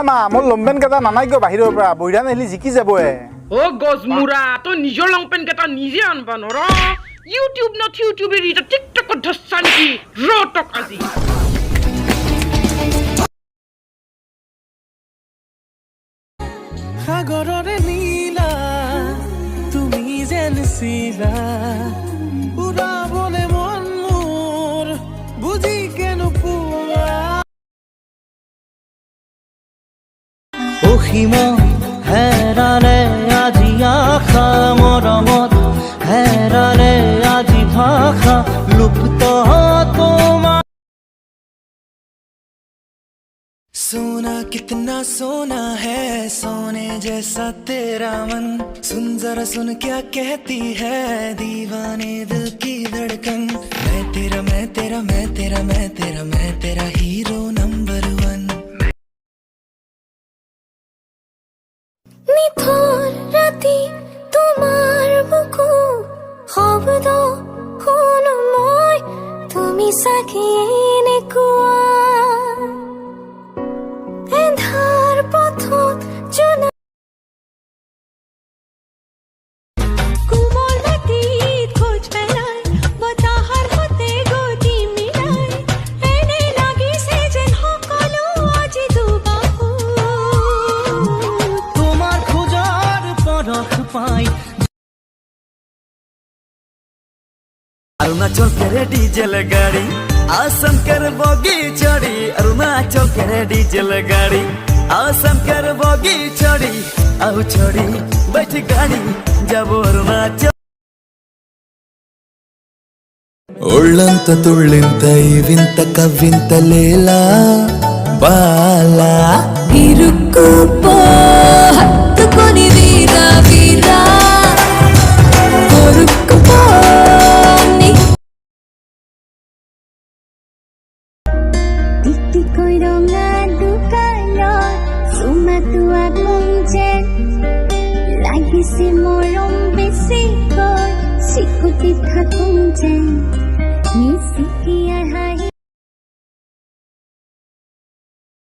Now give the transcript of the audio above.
মা মোৰ লংপেণ্ট কেইটা নানাই কিয় বাহিৰৰ পৰা বহিৰা নাহিলে জিকি যাবয়ে। অ গজমুৰা তই নিজৰ লংপেণ্ট কেইটা নিজে আনবা নৰ ইউটিউব নত ইউটিউবে এটা টিকটকত ধচ্ছা নেকি ৰটক আজি সাগৰৰে নীলা তুমি যেন চিলা উৰাবলে মন মোৰ বুজি কেনো পোৱা অসীম হেৰালে আজি আশা মৰমত হেৰালে আজি ভাষা লুপ্ত তোমাৰ सोना कितना सोना है सोने जैसा तेरा मन सुन जरा सुन क्या कहती है दीवाने दिल की धड़कन मैं तेरा मैं तेरा मैं तेरा मैं तेरा मैं तेरा हीरो नंबर 1 নিথর রাতি তোমার বুকু শব্দ শুনো মই তুমি চাগে এনেকুৱা এন্ধাৰ পথত জোনা কোমল মাটিত খোজ পেলাই বতাহৰ সতে গতি মিলাই এনে লাগিছে যেন সকলো আজি দুবাহু তোমার খোঁজার পরখ পাই अरुणाचल के डीजल गाड़ी आसम कर बोगी चढ़ी अरुणाचल के डीजल गाड़ी आसम कर बोगी चढ़ी आउ चढ़ी बैठ गाड़ी जब अरुणाचल ఒళ్ళంత తుళ్ళింత ఈ వింత కవ్వింత లేలా బాలా ఇరుక్కుపో హత్తుకొని వీరా వీరా కొరుక్కుపో টিকটিকৈ ৰঙা দোকানত চুমাটোৱা গুঞ্জে লাগিছে মৰম বেছিকৈ চিকুটি থাকোঁ যেন মিচিকিয়াৰ হাঁহি